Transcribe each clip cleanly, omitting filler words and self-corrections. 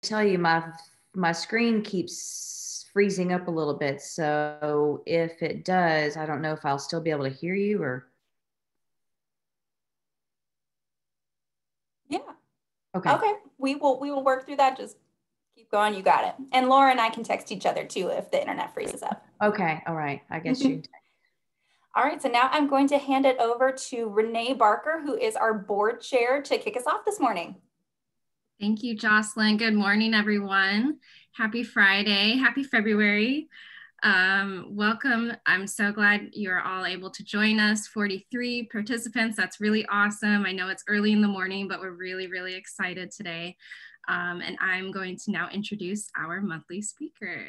tell you, my screen keeps freezing up a little bit. So if it does, I don't know if I'll still be able to hear you or. Yeah. Okay. Okay. We will work through that. Just keep going. You got it. And Laura and I can text each other too if the internet freezes up. Okay. All right. I guess you. All right. So now I'm going to hand it over to Renee Barker, who is our board chair, to kick us off this morning. Thank you, Jocelyn. Good morning, everyone. Happy Friday. Happy February. Welcome. I'm so glad you're all able to join us. 43 participants. That's really awesome. I know it's early in the morning, but we're really, really excited today. And I'm going to now introduce our monthly speaker.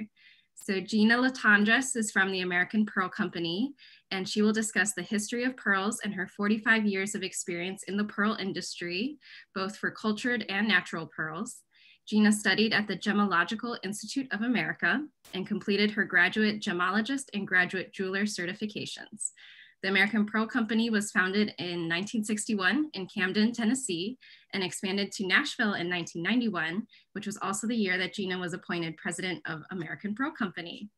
So Gina Latendresse is from the American Pearl Company, and she will discuss the history of pearls and her 45 years of experience in the pearl industry, both for cultured and natural pearls. Gina studied at the Gemological Institute of America and completed her graduate gemologist and graduate jeweler certifications. The American Pearl Company was founded in 1961 in Camden, Tennessee, and expanded to Nashville in 1991, which was also the year that Gina was appointed president of American Pearl Company.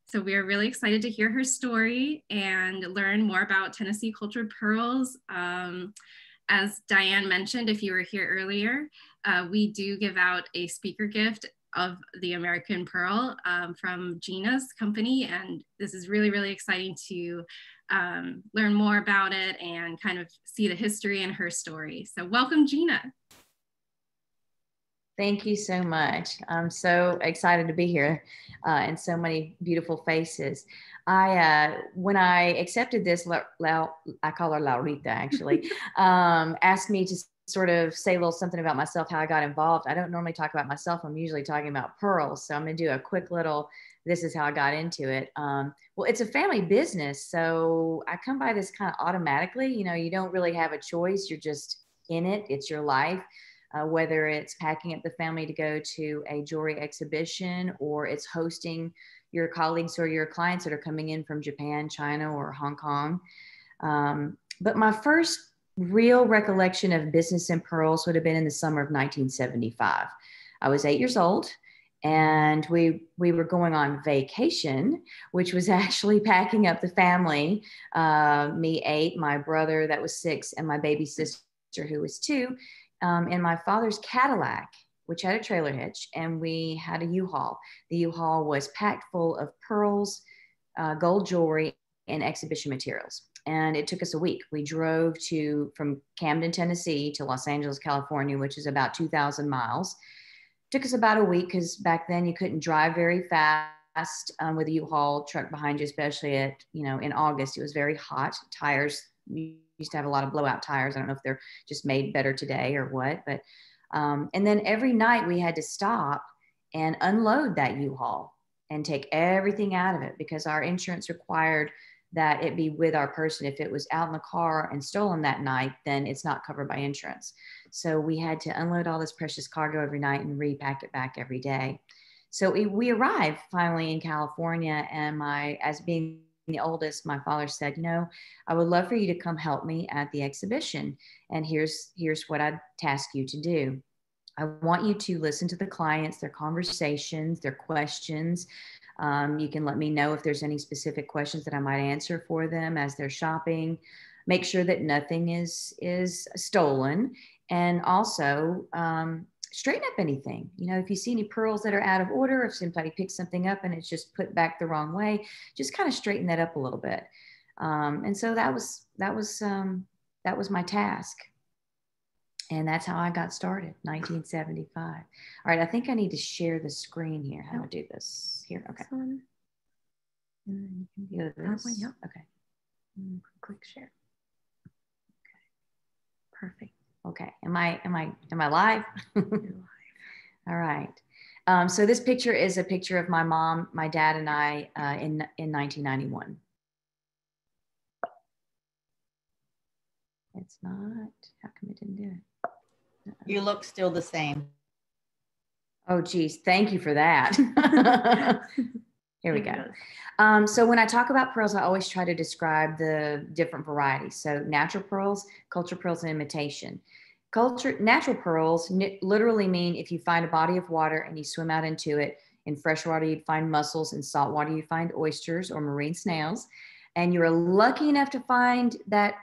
So we are really excited to hear her story and learn more about Tennessee cultured pearls. As Diane mentioned, if you were here earlier, we do give out a speaker gift of the American Pearl from Gina's company. And this is really, really exciting to learn more about it and kind of see the history and her story. So welcome, Gina. Thank you so much. I'm so excited to be here and so many beautiful faces. When I accepted this, I call her Laurita actually, asked me to sort of say a little something about myself, how I got involved. I don't normally talk about myself. I'm usually talking about pearls. So I'm going to do a quick little, this is how I got into it. Well, it's a family business. So I come by this kind of automatically, you know, you don't really have a choice. You're just in it. It's your life. Whether it's packing up the family to go to a jewelry exhibition or it's hosting your colleagues or your clients that are coming in from Japan, China, or Hong Kong. But my first real recollection of business in pearls would have been in the summer of 1975. I was 8 years old and we were going on vacation, which was actually packing up the family, me 8, my brother that was 6, and my baby sister who was 2. In my father's Cadillac, which had a trailer hitch, and we had a U-Haul. The U-Haul was packed full of pearls, gold jewelry, and exhibition materials. And it took us a week. We drove from Camden, Tennessee to Los Angeles, California, which is about 2,000 miles. It took us about a week because back then you couldn't drive very fast with a U-Haul truck behind you, especially in August. It was very hot. Tires, we used to have a lot of blowout tires. I don't know if they're just made better today or what, but, and then every night we had to stop and unload that U-Haul and take everything out of it because our insurance required that it be with our person. If it was out in the car and stolen that night, then it's not covered by insurance. So we had to unload all this precious cargo every night and repack it back every day. So we arrived finally in California, and as being the oldest, my father said, I would love for you to come help me at the exhibition. And here's what I'd task you to do. I want you to listen to the clients, their conversations, their questions. You can let me know if there's any specific questions that I might answer for them as they're shopping. Make sure that nothing is stolen. And also straighten up anything. If you see any pearls that are out of order, if somebody picks something up and it's just put back the wrong way, just kind of straighten that up a little bit. And so that was my task. And that's how I got started, 1975. All right, I think I need to share the screen here. How do I do this? Here, okay. And then you can do this. Okay. Click share. Okay. Perfect. Okay. Am I live? You're live. All right. So this picture is a picture of my mom, my dad, and I in 1991. It's not. How come it didn't do it? You look still the same. Oh, geez. Thank you for that. Here we go. So when I talk about pearls, I always try to describe the different varieties. So natural pearls, cultured pearls, and imitation. Natural pearls literally mean if you find a body of water and you swim out into it, in fresh water, you'd find mussels. In salt water, you'd find oysters or marine snails. And you were lucky enough to find that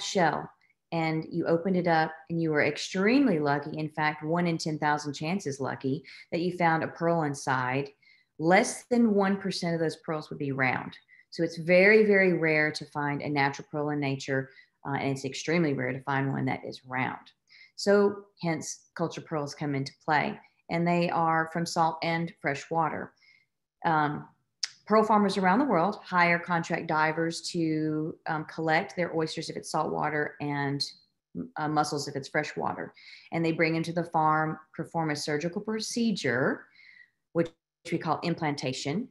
shell. And you opened it up and you were extremely lucky. In fact, 1 in 10,000 chances lucky that you found a pearl inside. Less than 1% of those pearls would be round. So it's very, very rare to find a natural pearl in nature. And it's extremely rare to find one that is round. So hence cultured pearls come into play, and they are from salt and fresh water. Pearl farmers around the world hire contract divers to collect their oysters if it's saltwater and mussels if it's fresh water. And they bring them to the farm, perform a surgical procedure, which we call implantation,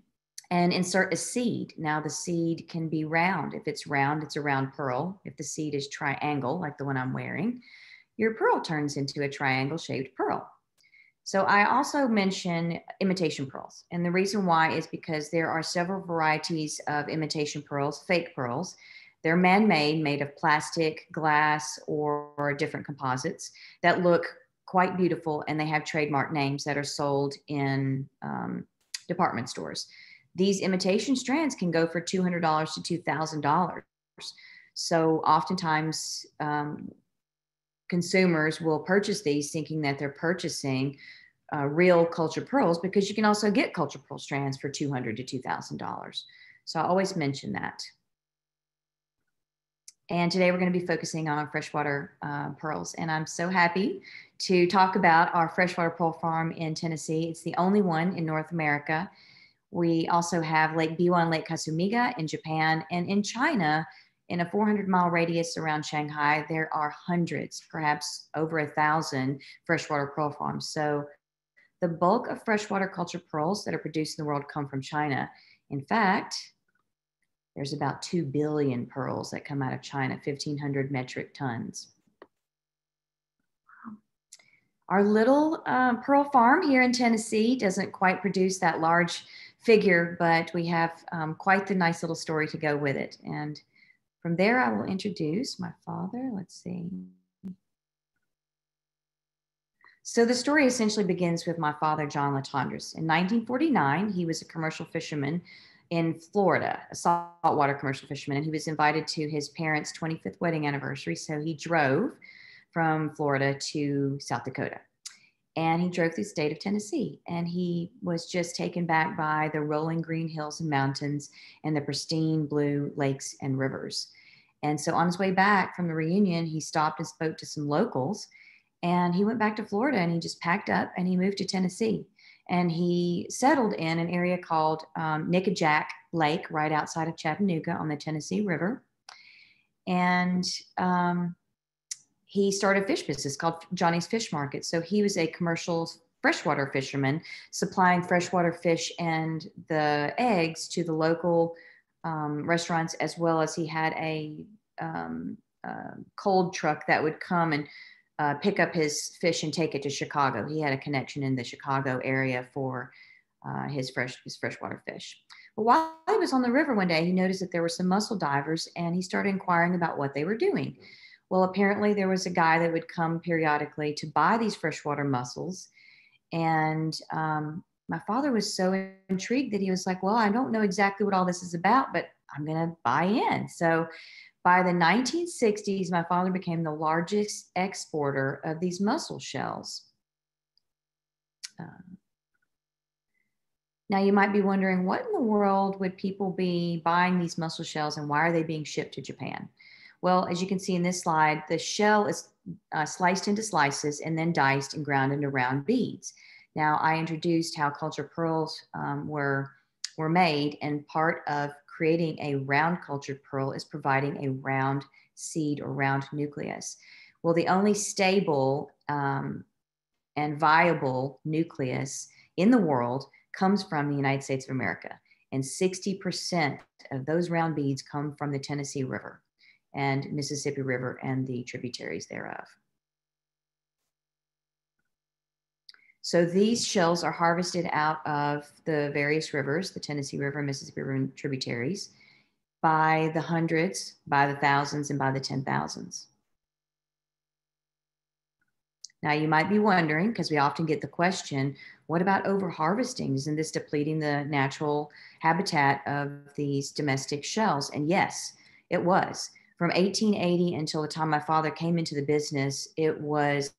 and insert a seed. Now the seed can be round. If it's round, it's a round pearl. If the seed is triangle, like the one I'm wearing, your pearl turns into a triangle shaped pearl. So I also mention imitation pearls. And the reason why is because there are several varieties of imitation pearls, fake pearls. They're man-made, made of plastic, glass, or different composites that look quite beautiful. And they have trademark names that are sold in department stores. These imitation strands can go for $200 to $2,000. So oftentimes, consumers will purchase these thinking that they're purchasing real cultured pearls, because you can also get cultured pearl strands for $200 to $2,000. So I always mention that. And today we're going to be focusing on freshwater pearls. And I'm so happy to talk about our freshwater pearl farm in Tennessee. It's the only one in North America. We also have Lake Biwa and Lake Kasumiga in Japan, and in China, in a 400-mile radius around Shanghai, there are hundreds, perhaps over 1,000 freshwater pearl farms. So the bulk of freshwater cultured pearls that are produced in the world come from China. In fact, there's about 2 billion pearls that come out of China, 1,500 metric tons. Our little pearl farm here in Tennessee doesn't quite produce that large figure, but we have quite the nice little story to go with it. And from there, I will introduce my father. Let's see. So the story essentially begins with my father, Gina Latendresse. In 1949, he was a commercial fisherman in Florida, a saltwater commercial fisherman, and he was invited to his parents' 25th wedding anniversary. So he drove from Florida to South Dakota, and he drove through the state of Tennessee, and he was just taken back by the rolling green hills and mountains and the pristine blue lakes and rivers. And so on his way back from the reunion, he stopped and spoke to some locals, and he went back to Florida, and he just packed up and he moved to Tennessee. And he settled in an area called Nickajack Lake, right outside of Chattanooga on the Tennessee River. And he started a fish business called Johnny's Fish Market. So he was a commercial freshwater fisherman, supplying freshwater fish and the eggs to the local restaurants, as well as he had a cold truck that would come and pick up his fish and take it to Chicago. He had a connection in the Chicago area for his freshwater fish. But while he was on the river one day, he noticed that there were some mussel divers, and he started inquiring about what they were doing. Well, apparently there was a guy that would come periodically to buy these freshwater mussels. And my father was so intrigued that he was like, well, I don't know exactly what all this is about, but I'm going to buy in. So by the 1960s, my father became the largest exporter of these mussel shells. Now you might be wondering, what in the world would people be buying these mussel shells, and why are they being shipped to Japan? Well, as you can see in this slide, the shell is sliced into slices and then diced and ground into round beads. Now, I introduced how cultured pearls were made, and part of creating a round cultured pearl is providing a round seed or round nucleus. Well, the only stable and viable nucleus in the world comes from the United States of America, and 60% of those round beads come from the Tennessee River and Mississippi River and the tributaries thereof. So these shells are harvested out of the various rivers, the Tennessee River, Mississippi River, and tributaries, by the hundreds, by the thousands, and by the 10,000s. Now, you might be wondering, because we often get the question, what about overharvesting? Isn't this depleting the natural habitat of these domestic shells? And yes, it was. From 1880 until the time my father came into the business, it was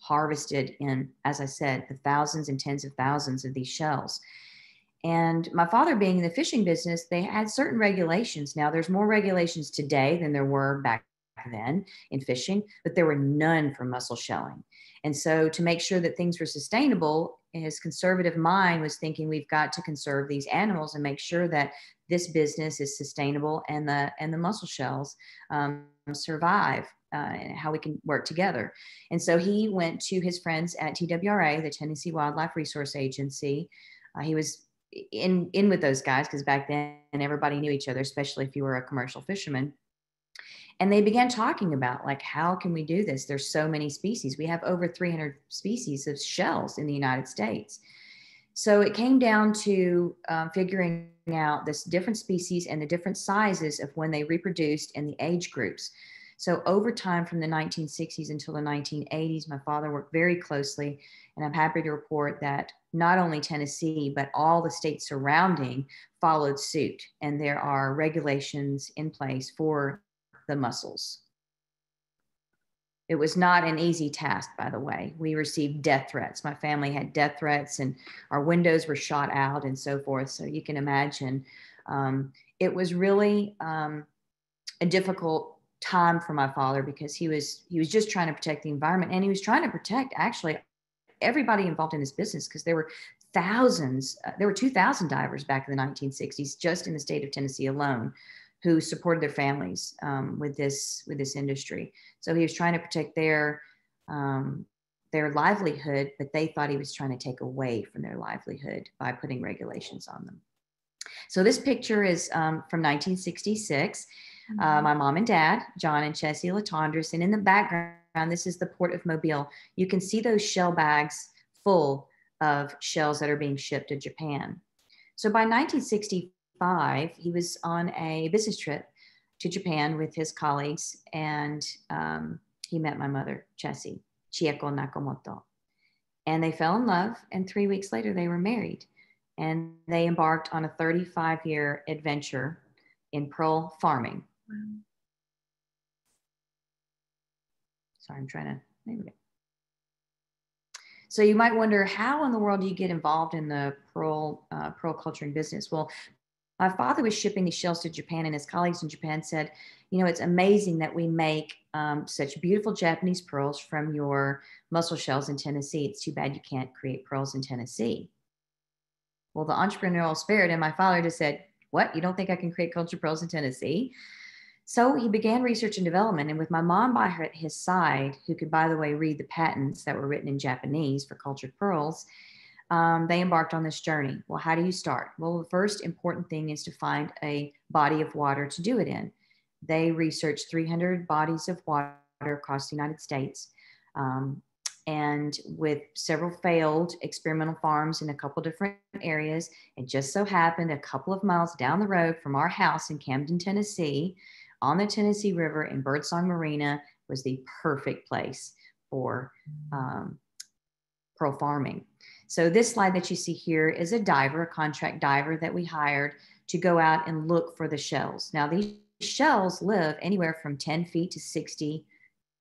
harvested in, as I said, the thousands and tens of thousands of these shells. And my father being in the fishing business, they had certain regulations. Now, there's more regulations today than there were back then in fishing, but there were none for mussel shelling. And so to make sure that things were sustainable, his conservative mind was thinking we've got to conserve these animals and make sure that this business is sustainable and the mussel shells survive and how we can work together. And so he went to his friends at TWRA, the Tennessee Wildlife Resource Agency. He was in with those guys because back then everybody knew each other, especially if you were a commercial fisherman. And they began talking about, like, how can we do this? There's so many species. We have over 300 species of shells in the United States. So it came down to figuring out this different species and the different sizes of when they reproduced and the age groups. So over time, from the 1960s until the 1980s, my father worked very closely, and I'm happy to report that not only Tennessee, but all the states surrounding followed suit. And there are regulations in place for the mussels. It was not an easy task, by the way. We received death threats. My family had death threats, and our windows were shot out and so forth. So you can imagine it was really a difficult time for my father because he was just trying to protect the environment, and he was trying to protect actually everybody involved in this business, because there were thousands, there were 2,000 divers back in the 1960s just in the state of Tennessee alone who supported their families with this industry. So he was trying to protect their livelihood, but they thought he was trying to take away from their livelihood by putting regulations on them. So this picture is from 1966. My mom and dad, John and Gina Latendresse, and in the background, this is the Port of Mobile. You can see those shell bags full of shells that are being shipped to Japan. So by 1965, he was on a business trip to Japan with his colleagues, and he met my mother, Chessie, Chieko Nakamoto. And they fell in love, and 3 weeks later, they were married. And they embarked on a 35-year adventure in pearl farming. Wow. Sorry, I'm trying to, there we go. So you might wonder, how in the world do you get involved in the pearl culturing business? Well, my father was shipping these shells to Japan, and his colleagues in Japan said, you know, it's amazing that we make such beautiful Japanese pearls from your mussel shells in Tennessee. It's too bad you can't create pearls in Tennessee. Well, the entrepreneurial spirit in my father just said, what? You don't think I can create cultured pearls in Tennessee? So he began research and development, and with my mom by his side, who could, by the way, read the patents that were written in Japanese for cultured pearls, they embarked on this journey. Well, how do you start? Well, the first important thing is to find a body of water to do it in. They researched 300 bodies of water across the United States, and with several failed experimental farms in a couple different areas. It just so happened a couple of miles down the road from our house in Camden, Tennessee, on the Tennessee River in Birdsong Marina, was the perfect place for pearl farming. So this slide that you see here is a diver, a contract diver that we hired to go out and look for the shells. Now, these shells live anywhere from 10 feet to 60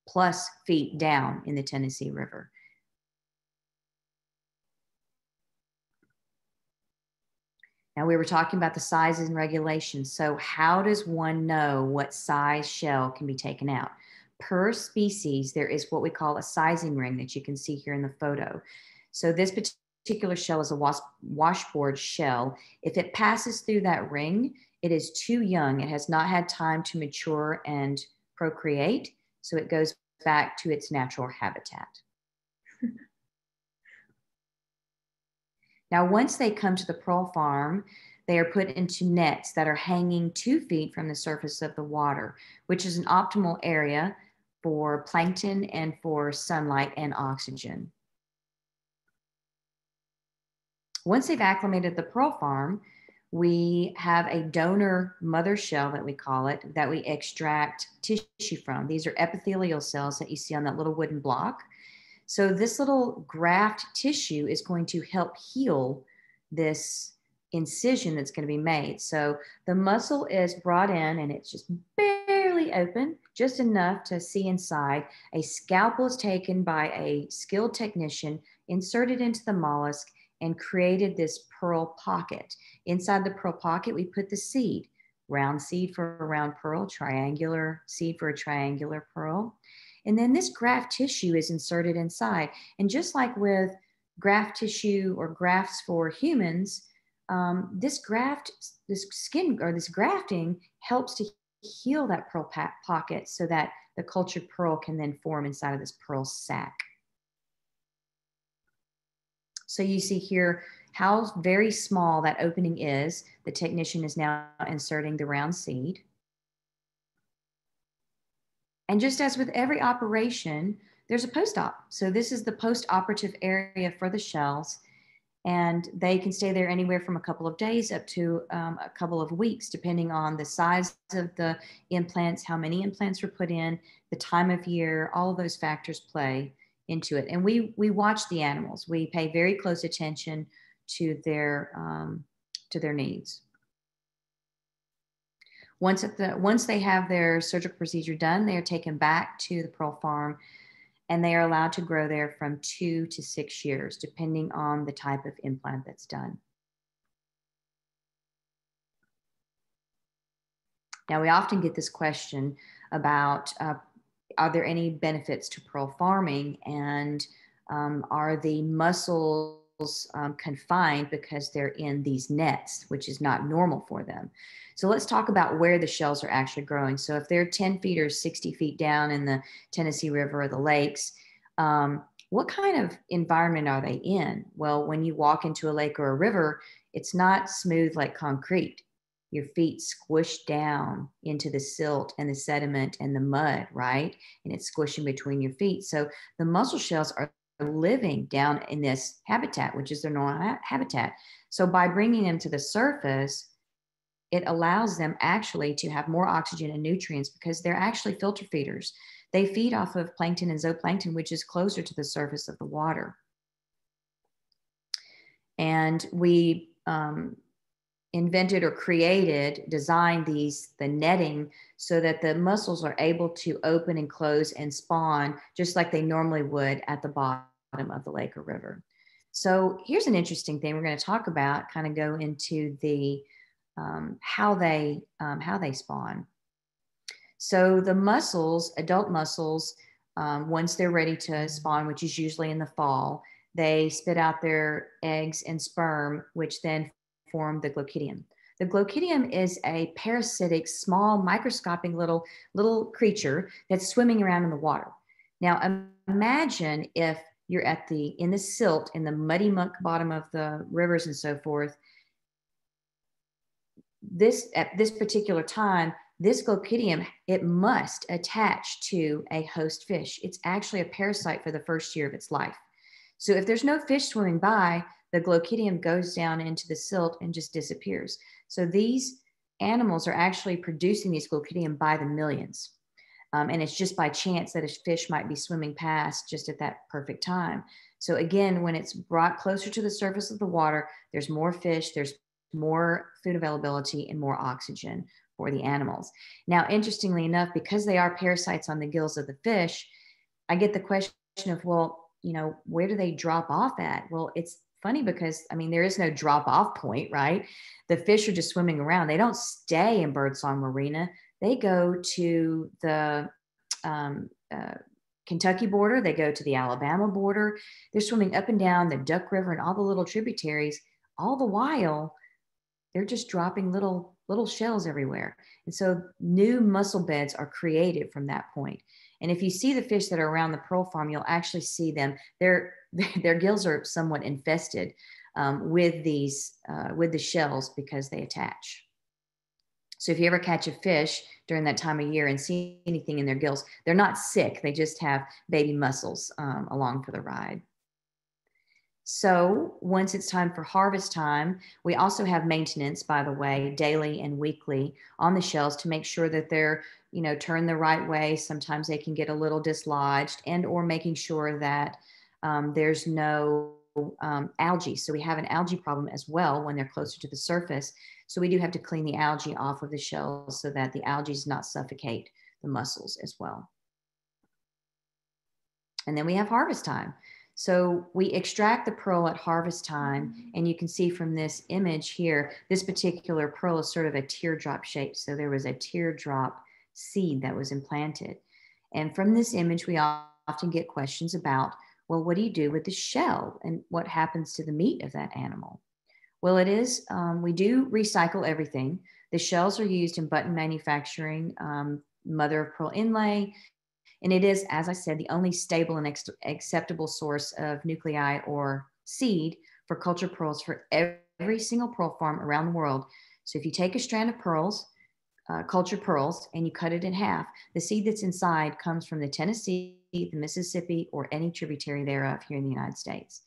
plus feet down in the Tennessee River. Now, we were talking about the sizes and regulations. So how does one know what size shell can be taken out? Per species, there is what we call a sizing ring that you can see here in the photo. So this particular shell is a washboard shell. If it passes through that ring, it is too young. It has not had time to mature and procreate. So it goes back to its natural habitat. Now, once they come to the pearl farm, they are put into nets that are hanging 2 feet from the surface of the water, which is an optimal area for plankton and for sunlight and oxygen. Once they've acclimated the pearl farm, we have a donor mother shell that we call it, that we extract tissue from. These are epithelial cells that you see on that little wooden block. So this little graft tissue is going to help heal this incision that's going to be made. So the muscle is brought in and it's just barely open, just enough to see inside. A scalpel is taken by a skilled technician, inserted into the mollusk, and created this pearl pocket. Inside the pearl pocket, we put the seed. Round seed for a round pearl, triangular seed for a triangular pearl. And then this graft tissue is inserted inside. And just like with graft tissue or grafts for humans, this skin or this grafting helps to heal that pearl pocket so that the cultured pearl can then form inside of this pearl sac. So you see here how very small that opening is. The technician is now inserting the round seed. And just as with every operation, there's a post-op. So this is the post-operative area for the shells. And they can stay there anywhere from a couple of days up to a couple of weeks, depending on the size of the implants, how many implants were put in, the time of year, all of those factors play into it. And we watch the animals. We pay very close attention to their needs. Once they have their surgical procedure done, they are taken back to the pearl farm, and they are allowed to grow there from 2 to 6 years, depending on the type of implant that's done. Now, we often get this question about, are there any benefits to pearl farming, and are the mussels confined because they're in these nets, which is not normal for them? So let's talk about where the shells are actually growing. So if they're 10 feet or 60 feet down in the Tennessee River or the lakes, what kind of environment are they in? Well, when you walk into a lake or a river, it's not smooth like concrete. Your feet squish down into the silt and the sediment and the mud, right? And it's squishing between your feet. So the mussel shells are living down in this habitat, which is their normal habitat. So by bringing them to the surface, it allows them actually to have more oxygen and nutrients because they're actually filter feeders. They feed off of plankton and zooplankton, which is closer to the surface of the water. And we invented or designed the netting so that the mussels are able to open and close and spawn just like they normally would at the bottom of the lake or river. So here's an interesting thing we're going to talk about, kind of go into the how they spawn. So the mussels, adult mussels, once they're ready to spawn, which is usually in the fall, they spit out their eggs and sperm, which then form the glochidium. The glochidium is a parasitic, small, microscopic little creature that's swimming around in the water. Now imagine if you're in the silt, in the muddy muck bottom of the rivers and so forth. At this particular time, this glochidium, it must attach to a host fish. It's actually a parasite for the first year of its life. So if there's no fish swimming by, the glochidium goes down into the silt and just disappears. So these animals are actually producing these glochidium by the millions. And it's just by chance that a fish might be swimming past just at that perfect time. So again, when it's brought closer to the surface of the water, there's more fish, there's more food availability, and more oxygen for the animals. Now, interestingly enough, because they are parasites on the gills of the fish, I get the question of, well, where do they drop off at? Well, it's funny because, there is no drop off point, right? The fish are just swimming around. They don't stay in Birdsong Marina. They go to the Kentucky border. They go to the Alabama border. They're swimming up and down the Duck River and all the little tributaries. All the while, they're just dropping little shells everywhere. And so new mussel beds are created from that point. And if you see the fish that are around the pearl farm, you'll actually see them. Their gills are somewhat infested with the shells because they attach. So if you ever catch a fish during that time of year and see anything in their gills, they're not sick. They just have baby mussels along for the ride. So once it's time for harvest time, we also have maintenance, by the way, daily and weekly on the shells to make sure that they're, turned the right way. Sometimes they can get a little dislodged, and or making sure that There's no algae. So we have an algae problem as well when they're closer to the surface. So we do have to clean the algae off of the shells so that the algae does not suffocate the mussels as well. And then we have harvest time. So we extract the pearl at harvest time, and you can see from this image here, this particular pearl is sort of a teardrop shape. So there was a teardrop seed that was implanted. And from this image, we often get questions about, well, what do you do with the shell and what happens to the meat of that animal? Well, it is, we do recycle everything. The shells are used in button manufacturing, mother of pearl inlay, and it is, as I said, the only stable and acceptable source of nuclei or seed for cultured pearls for every single pearl farm around the world. So if you take a strand of pearls, cultured pearls, and you cut it in half, the seed that's inside comes from the Tennessee, the Mississippi, or any tributary thereof here in the United States.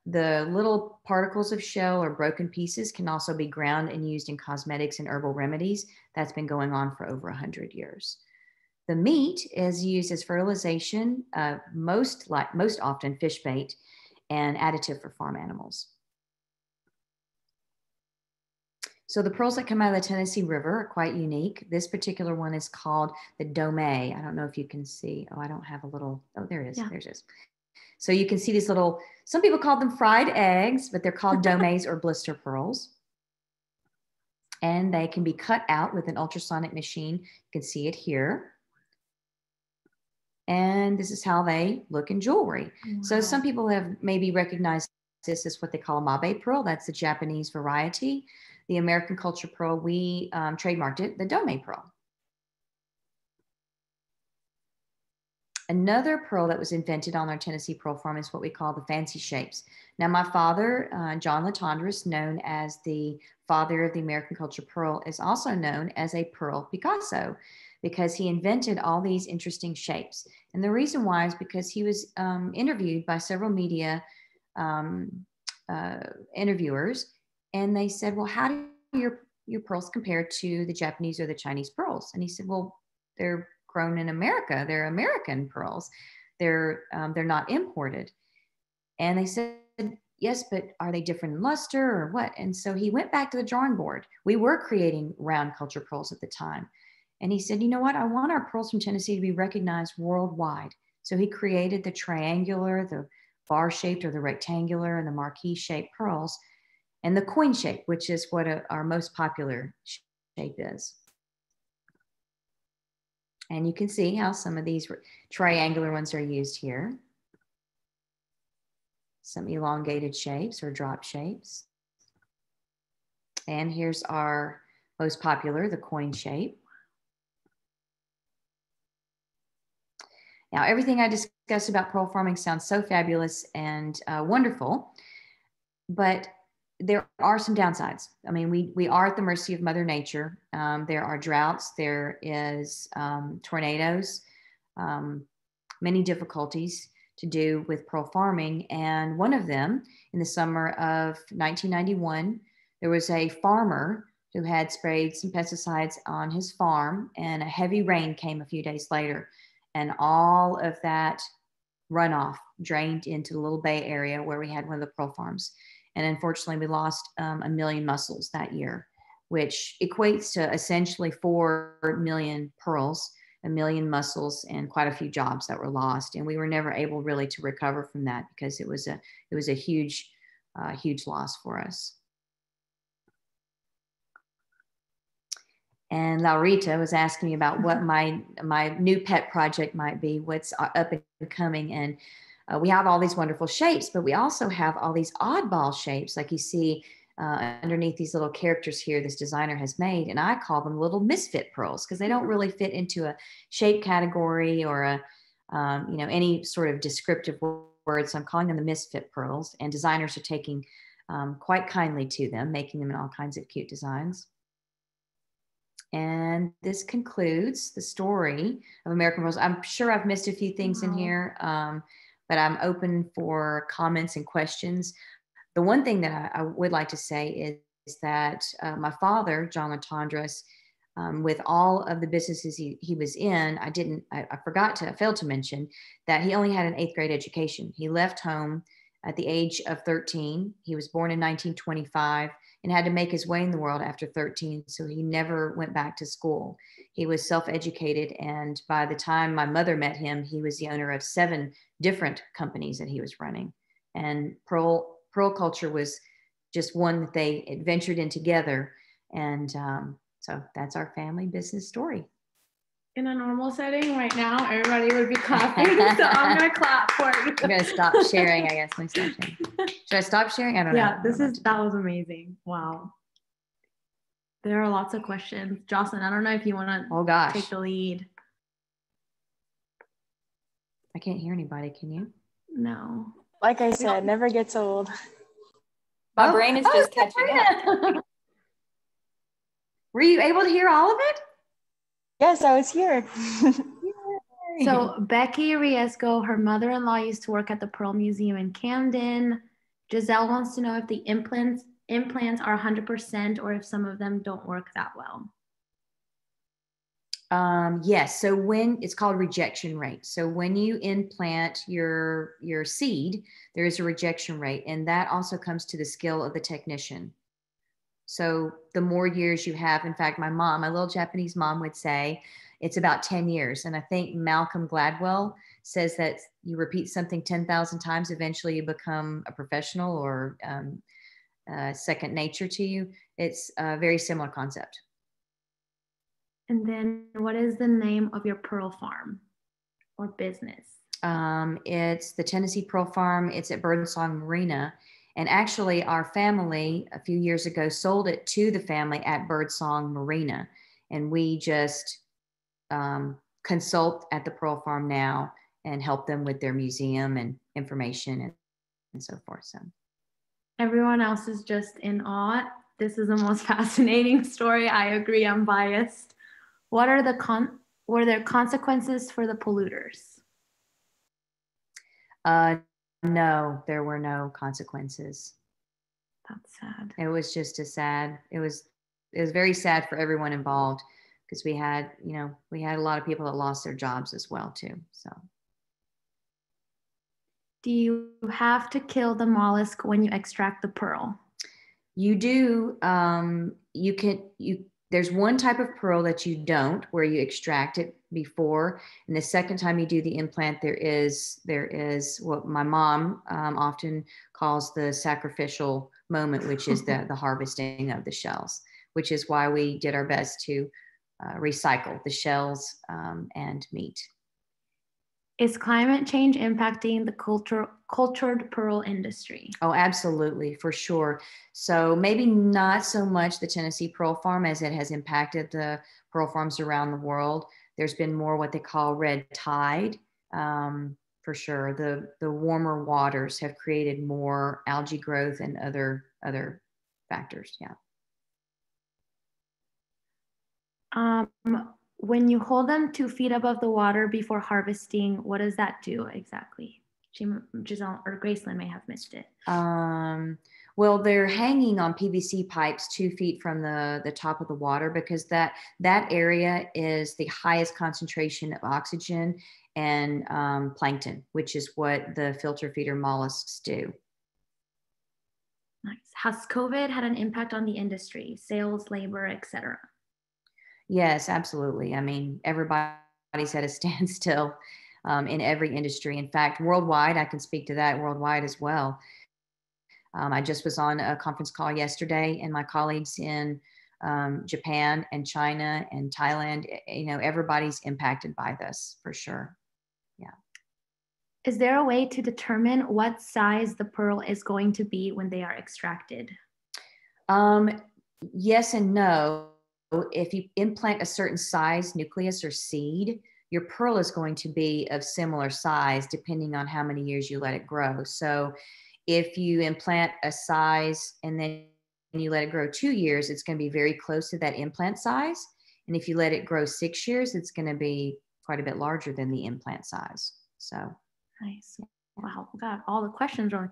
The little particles of shell or broken pieces can also be ground and used in cosmetics and herbal remedies. That's been going on for over 100 years. The meat is used as fertilization, most often fish bait, and additive for farm animals. So the pearls that come out of the Tennessee River are quite unique. This particular one is called the dome. I don't know if you can see. Oh, I don't have a little, oh, there it is. Yeah. There it is. So you can see these little, some people call them fried eggs, but they're called domes or blister pearls. And they can be cut out with an ultrasonic machine. You can see it here. And this is how they look in jewelry. Wow. So some people have maybe recognized this as what they call a mabe pearl. That's the Japanese variety. The American culture pearl, we trademarked it, the dome pearl. Another pearl that was invented on our Tennessee pearl farm is what we call the fancy shapes. Now, my father, Gina Latendresse, known as the father of the American culture pearl, is also known as a pearl Picasso, because he invented all these interesting shapes. And the reason why is because he was interviewed by several media interviewers, and they said, well, how do your pearls compare to the Japanese or the Chinese pearls? And he said, well, they're grown in America. They're American pearls. They're not imported. And they said, yes, but are they different in luster or what? And so he went back to the drawing board. We were creating round culture pearls at the time. And he said, you know what? I want our pearls from Tennessee to be recognized worldwide. So he created the triangular, the bar-shaped or the rectangular, and the marquee-shaped pearls, and the coin shape, which is what our most popular shape is. And you can see how some of these triangular ones are used here. Some elongated shapes or drop shapes. And here's our most popular, the coin shape. Now, everything I discussed about pearl farming sounds so fabulous and wonderful, but there are some downsides. I mean, we are at the mercy of Mother Nature. There are droughts, there is tornadoes, many difficulties to do with pearl farming. And one of them, in the summer of 1991, there was a farmer who had sprayed some pesticides on his farm, and a heavy rain came a few days later. And all of that runoff drained into the Little Bay area where we had one of the pearl farms. And unfortunately, we lost 1 million mussels that year, which equates to essentially 4 million pearls, 1 million mussels, and quite a few jobs that were lost. And we were never able really to recover from that because it was a huge, huge loss for us. And Laurita was asking me about what my new pet project might be, what's up and coming. And we have all these wonderful shapes, but we also have all these oddball shapes, like you see underneath these little characters here this designer has made. And I call them little misfit pearls because they don't really fit into a shape category or a, any sort of descriptive word. So I'm calling them the misfit pearls, and designers are taking quite kindly to them, making them in all kinds of cute designs. And this concludes the story of American pearls. I'm sure I've missed a few things in here, but I'm open for comments and questions. The one thing that I would like to say is that my father, Gina Latendresse, with all of the businesses he was in, I failed to mention that he only had an 8th grade education. He left home at the age of 13. He was born in 1925 and had to make his way in the world after 13. So he never went back to school. He was self-educated. And by the time my mother met him, he was the owner of 7 different companies that he was running. And pearl culture was just one that they ventured in together. And so that's our family business story. In a normal setting right now, everybody would be clapping. So I'm going to clap for you. I'm going to stop sharing, I guess. Let me stop sharing. Should I stop sharing? I don't know. Yeah, that was amazing. Wow. There are lots of questions. Jocelyn, I don't know if you want to take the lead. I can't hear anybody. Can you? No. Like I said, never gets old. My brain is just catching up. Were you able to hear all of it? Yes, I was here. So Becky Riesco, her mother-in-law used to work at the Pearl Museum in Camden. Giselle wants to know if the implants are 100% or if some of them don't work that well. Yes. So when it's called rejection rate. So when you implant your seed, there is a rejection rate, and that also comes to the skill of the technician. So the more years you have, in fact, my little Japanese mom would say it's about 10 years. And I think Malcolm Gladwell says that you repeat something 10,000 times, eventually you become a professional or second nature to you. It's a very similar concept. And then what is the name of your pearl farm or business? It's the Tennessee Pearl Farm. It's at Birdsong Marina. And actually, our family a few years ago sold it to the family at Birdsong Marina. And we just consult at the Pearl Farm now and help them with their museum and information and so forth. So everyone else is just in awe. This is the most fascinating story. I agree, I'm biased. What are were there consequences for the polluters? No, there were no consequences. That's sad. It was just it was very sad for everyone involved, because we had a lot of people that lost their jobs as well too. So do you have to kill the mollusk when you extract the pearl? You do. There's one type of pearl that you don't, where you extract it before, and the second time you do the implant, there is what my mom often calls the sacrificial moment, which is the harvesting of the shells, which is why we did our best to recycle the shells and meat. Is climate change impacting the cultured pearl industry? Oh, absolutely, for sure. So maybe not so much the Tennessee Pearl Farm as it has impacted the pearl farms around the world. There's been more what they call red tide, for sure. The warmer waters have created more algae growth and other factors. Yeah. When you hold them 2 feet above the water before harvesting, what does that do exactly? Giselle or Gracelyn may have missed it. Well, they're hanging on PVC pipes 2 feet from the top of the water, because that area is the highest concentration of oxygen and plankton, which is what the filter feeder mollusks do. Nice. Has COVID had an impact on the industry, sales, labor, etc.? Yes, absolutely. I mean, everybody's at a standstill in every industry. In fact, worldwide, I can speak to that worldwide as well. I just was on a conference call yesterday, and my colleagues in Japan and China and Thailand, everybody's impacted by this for sure. Yeah. Is there a way to determine what size the pearl is going to be when they are extracted? Yes and no. If you implant a certain size nucleus or seed, your pearl is going to be of similar size depending on how many years you let it grow. So if you implant a size and then you let it grow 2 years, it's going to be very close to that implant size. And if you let it grow 6 years, it's going to be quite a bit larger than the implant size. So nice. Wow, we got all the questions rolling.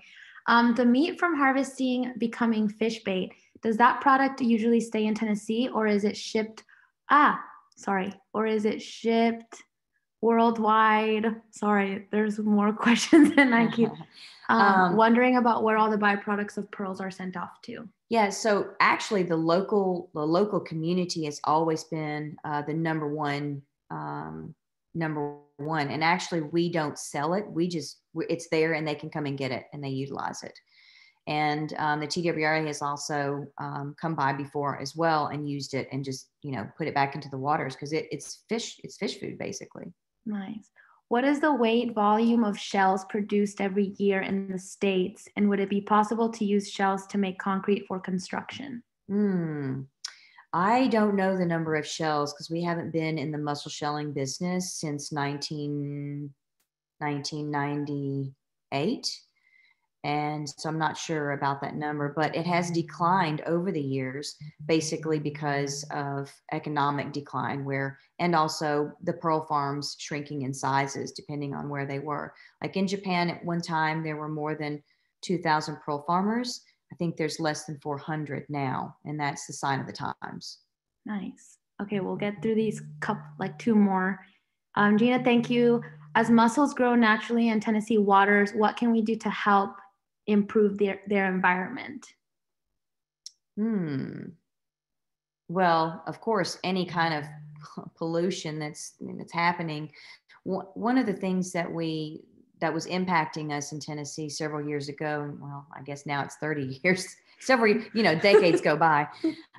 The meat from harvesting becoming fish bait, does that product usually stay in Tennessee, or is it shipped Sorry. Or is it shipped worldwide? Sorry, there's more questions than I keep wondering about where all the byproducts of pearls are sent off to. Yeah, so actually the local community has always been the number one. And actually we don't sell it. It's there and they can come and get it and they utilize it. And the TWRA has also come by before as well and used it and just, put it back into the waters because it's fish food basically. Nice. What is the weight volume of shells produced every year in the States? And would it be possible to use shells to make concrete for construction? I don't know the number of shells because we haven't been in the mussel shelling business since 1998. And so I'm not sure about that number, but it has declined over the years, basically because of economic decline and also the pearl farms shrinking in sizes, depending on where they were. Like in Japan at one time, there were more than 2,000 pearl farmers. I think there's less than 400 now, and that's the sign of the times. Nice. Okay, we'll get through these two more. Gina, thank you. As mussels grow naturally in Tennessee waters, what can we do to help improve their environment? Well, of course, any kind of pollution that's happening. One of the things that was impacting us in Tennessee several years ago, well, I guess now it's 30 years, decades go by,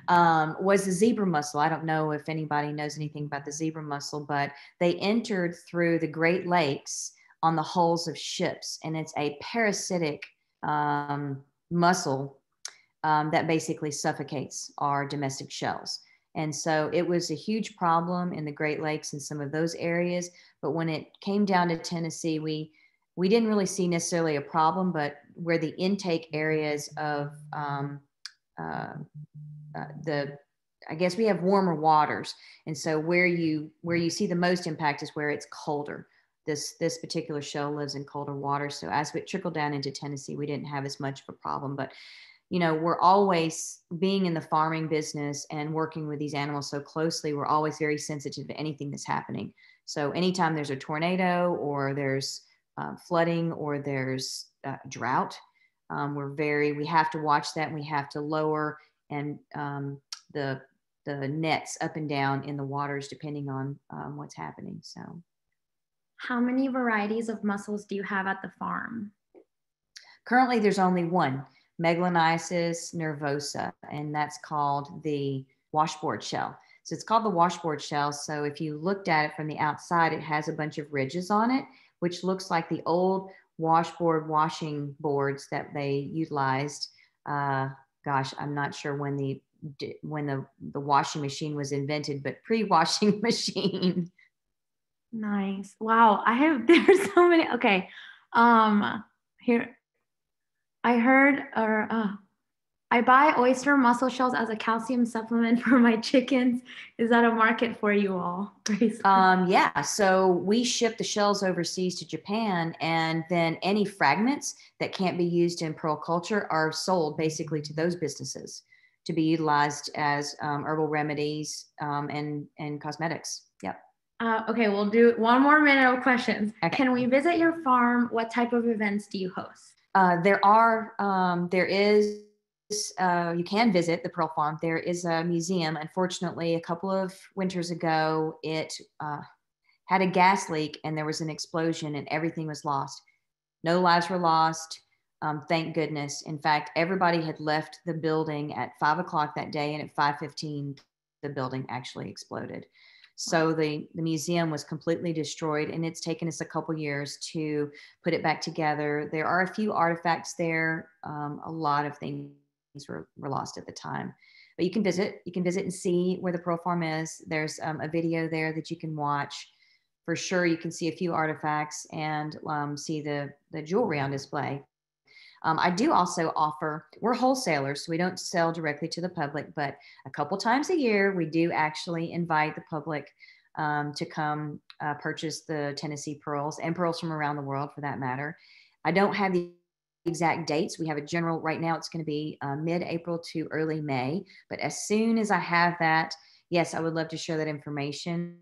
was the zebra mussel. I don't know if anybody knows anything about the zebra mussel, but they entered through the Great Lakes on the hulls of ships, and it's a parasitic mussel that basically suffocates our domestic shells. And so it was a huge problem in the Great Lakes and some of those areas. But when it came down to Tennessee, we didn't really see necessarily a problem, but where the intake areas of I guess we have warmer waters. And so where you see the most impact is where it's colder. This particular shell lives in colder water. So as it trickled down into Tennessee, we didn't have as much of a problem. But, we're always, being in the farming business and working with these animals so closely, we're always very sensitive to anything that's happening. So anytime there's a tornado or there's flooding or there's drought, we have to watch that. And we have to lower and the nets up and down in the waters depending on what's happening. So. How many varieties of mussels do you have at the farm? Currently, there's only one, Megaloniasis nervosa, and that's called the washboard shell. So it's called the washboard shell. So if you looked at it from the outside, it has a bunch of ridges on it, which looks like the old washboard washing boards that they utilized. Gosh, I'm not sure when the washing machine was invented, but pre-washing machine. Nice. Wow. There's so many. Okay. Here, I heard, I buy oyster mussel shells as a calcium supplement for my chickens. Is that a market for you all? Yeah. So we ship the shells overseas to Japan, and then any fragments that can't be used in pearl culture are sold basically to those businesses to be utilized as herbal remedies and cosmetics. Yep. Okay, we'll do one more minute of questions. Okay. Can we visit your farm? What type of events do you host? You can visit the Pearl Farm. There is a museum. Unfortunately, a couple of winters ago, it had a gas leak and there was an explosion and everything was lost. No lives were lost. Thank goodness. In fact, everybody had left the building at 5 o'clock that day, and at 5:15, the building actually exploded. So the museum was completely destroyed, and it's taken us a couple years to put it back together. There are a few artifacts there. A lot of things were lost at the time, but you can visit and see where the Pearl Farm is. There's a video there that you can watch. For sure, you can see a few artifacts and see the jewelry on display. I do also offer, we're wholesalers, so we don't sell directly to the public, but a couple times a year, we do actually invite the public to come purchase the Tennessee pearls and pearls from around the world for that matter. I don't have the exact dates. We have a general, right now it's going to be mid-April to early May, but as soon as I have that, yes, I would love to share that information.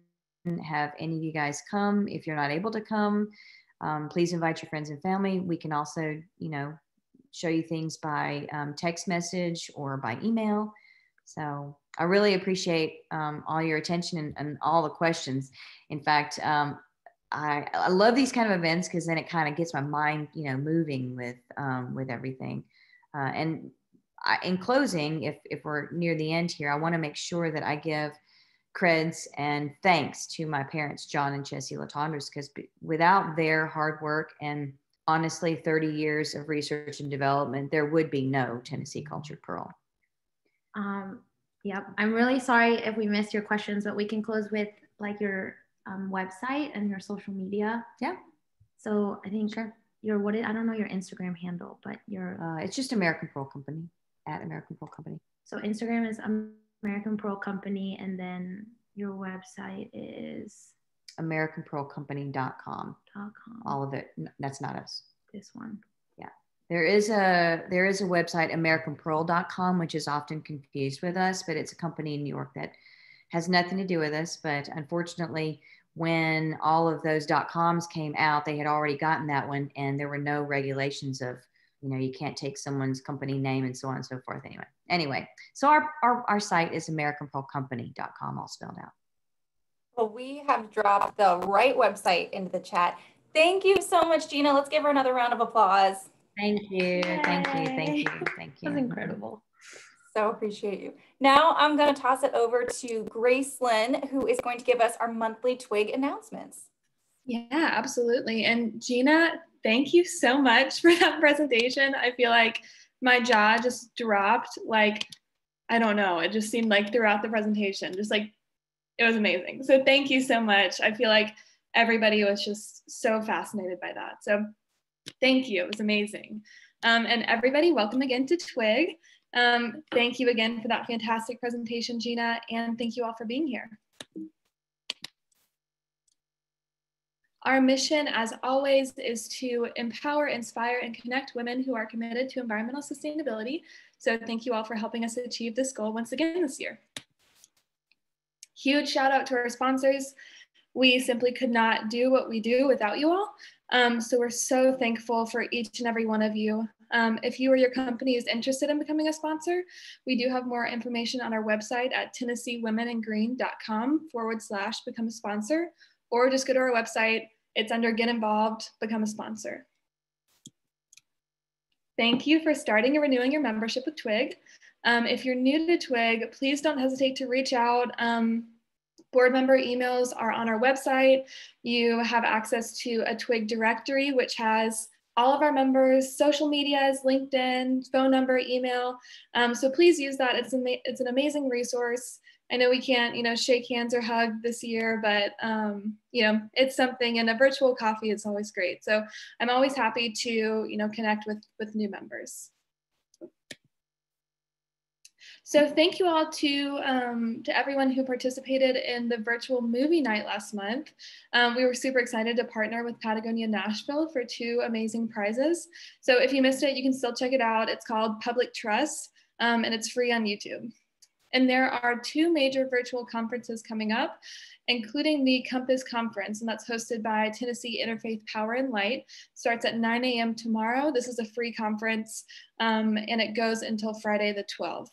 Have any of you guys come. If you're not able to come, please invite your friends and family. We can also, show you things by text message or by email. So I really appreciate all your attention and all the questions. In fact, I love these kind of events because then it kind of gets my mind, moving with everything. In closing, if we're near the end here, I want to make sure that I give creds and thanks to my parents, John and Jessie Latendresse, because without their hard work and honestly 30 years of research and development, there would be no Tennessee cultured pearl. Yep. I'm really sorry if we missed your questions, but we can close with like your website and your social media. Yeah. So I think I don't know your Instagram handle, but it's just American Pearl Company, at American Pearl Company. So Instagram is American Pearl Company, and then your website is AmericanPearlCompany.com. All of it. That's not us. This one. Yeah. There is a website, AmericanPearl.com, which is often confused with us, but it's a company in New York that has nothing to do with us. But unfortunately, when all of those .coms came out, they had already gotten that one, and there were no regulations of, you can't take someone's company name and so on and so forth. Anyway, so our site is AmericanPearlCompany.com, all spelled out. Well, we have dropped the right website into the chat. Thank you so much, Gina. Let's give her another round of applause. Thank you. Yay. Thank you. Thank you. Thank you. That was incredible. So appreciate you. Now I'm going to toss it over to Grace Lynn, who is going to give us our monthly TWIG announcements. Yeah, absolutely. And Gina, thank you so much for that presentation. I feel like my jaw just dropped. Like, I don't know, it just seemed like throughout the presentation, just like, it was amazing. So thank you so much. I feel like everybody was just so fascinated by that. So thank you, it was amazing. And everybody, welcome again to TWIG. Thank you again for that fantastic presentation, Gina, and thank you all for being here. Our mission, as always, is to empower, inspire, and connect women who are committed to environmental sustainability. So thank you all for helping us achieve this goal once again this year. Huge shout out to our sponsors. We simply could not do what we do without you all. So we're so thankful for each and every one of you. If you or your company is interested in becoming a sponsor, we do have more information on our website at TennesseeWomenInGreen.com/become a sponsor, or just go to our website. It's under Get Involved, Become a Sponsor. Thank you for starting and renewing your membership with TWIG. If you're new to TWIG, please don't hesitate to reach out. Board member emails are on our website. You have access to a TWIG directory, which has all of our members' social medias, LinkedIn, phone number, email. So please use that. It's an amazing resource. I know we can't, shake hands or hug this year, but it's something, and a virtual coffee is always great. So I'm always happy to, connect with new members. So thank you all to everyone who participated in the virtual movie night last month. We were super excited to partner with Patagonia Nashville for 2 amazing prizes. So if you missed it, you can still check it out. It's called Public Trust, and it's free on YouTube. And there are 2 major virtual conferences coming up, including the Compass Conference, and that's hosted by Tennessee Interfaith Power and Light. Starts at 9 a.m. tomorrow. This is a free conference, and it goes until Friday the 12th.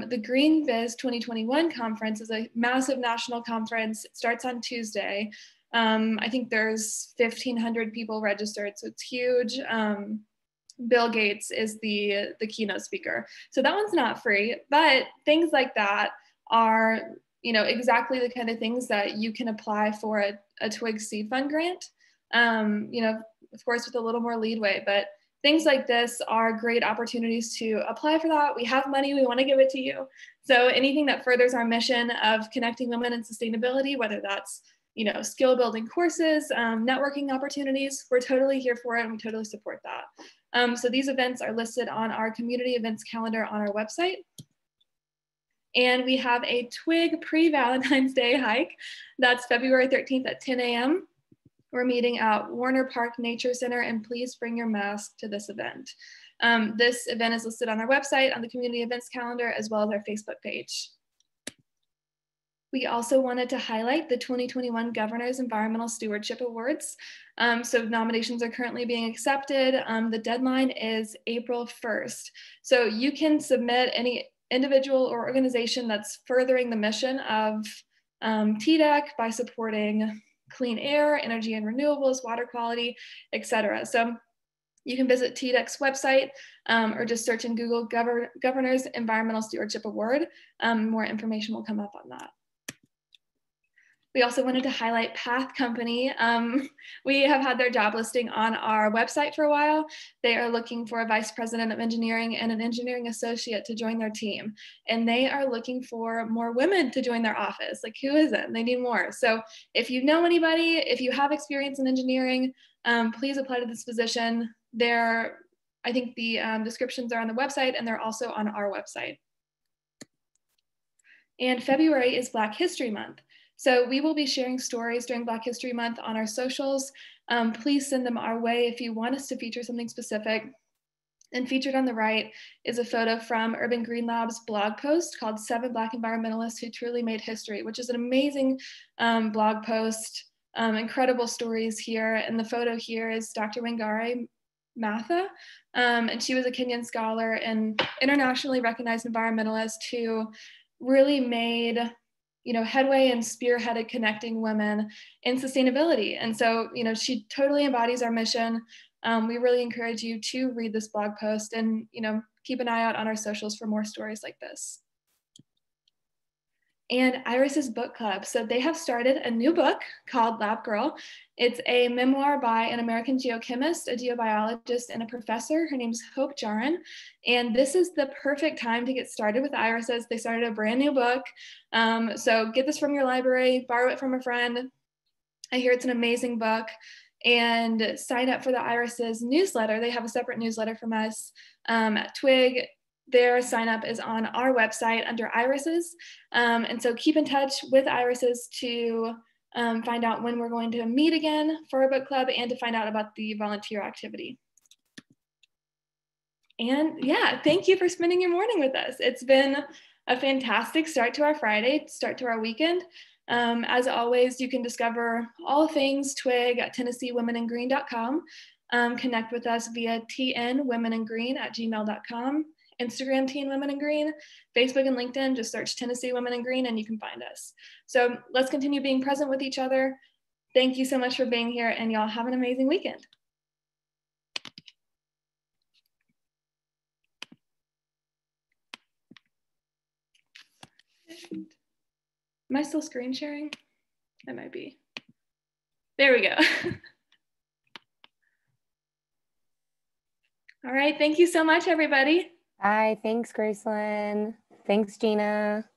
The Green Biz 2021 conference is a massive national conference. It starts on Tuesday. I think there's 1,500 people registered, so it's huge. Bill Gates is the keynote speaker. So that one's not free, but things like that are, exactly the kind of things that you can apply for a TWIG seed fund grant. Of course, with a little more leadway, but things like this are great opportunities to apply for that. We have money, we want to give it to you. So anything that furthers our mission of connecting women and sustainability, whether that's, skill building courses, networking opportunities, we're totally here for it and we totally support that. So these events are listed on our community events calendar on our website. And we have a TWIG pre-Valentine's Day hike. That's February 13th at 10 a.m. We're meeting at Warner Park Nature Center, and please bring your mask to this event. This event is listed on our website, on the community events calendar, as well as our Facebook page. We also wanted to highlight the 2021 Governor's Environmental Stewardship Awards. So nominations are currently being accepted. The deadline is April 1st. So you can submit any individual or organization that's furthering the mission of TWIG by supporting clean air, energy and renewables, water quality, etc. So you can visit TWIG's website or just search in Google Governor's Environmental Stewardship Award. More information will come up on that. We also wanted to highlight Path Company. We have had their job listing on our website for a while. They are looking for a vice president of engineering and an engineering associate to join their team. And they are looking for more women to join their office. Like, who isn't? They need more. So if you know anybody, if you have experience in engineering, please apply to this position. I think the descriptions are on the website, and they're also on our website. And February is Black History Month. So we will be sharing stories during Black History Month on our socials. Please send them our way if you want us to feature something specific. And featured on the right is a photo from Urban Green Lab's blog post called 7 Black Environmentalists Who Truly Made History, which is an amazing blog post, incredible stories here. And the photo here is Dr. Wangari Maathai, and she was a Kenyan scholar and internationally recognized environmentalist who really made headway and spearheaded connecting women in sustainability. And so, she totally embodies our mission. We really encourage you to read this blog post and, keep an eye out on our socials for more stories like this. And Iris's book club. So they have started a new book called Lab Girl. It's a memoir by an American geochemist, a geobiologist, and a professor. Her name's Hope Jarin. And this is the perfect time to get started with Iris's. They started a brand new book. So get this from your library, borrow it from a friend. I hear it's an amazing book. And sign up for the Iris's newsletter. They have a separate newsletter from us at TWIG. Their sign up is on our website under Iris's. And so keep in touch with Iris's to find out when we're going to meet again for a book club and to find out about the volunteer activity. And yeah, thank you for spending your morning with us. It's been a fantastic start to our Friday, start to our weekend. As always, you can discover all things TWIG at TennesseeWomenInGreen.com. Connect with us via tnwomeningreen@gmail.com. Instagram, Teen Women in Green, Facebook and LinkedIn, just search Tennessee Women in Green and you can find us. So let's continue being present with each other. Thank you so much for being here, and y'all have an amazing weekend. Am I still screen sharing? I might be. There we go. All right, thank you so much, everybody. Bye. Thanks, Gracelyn. Thanks, Gina.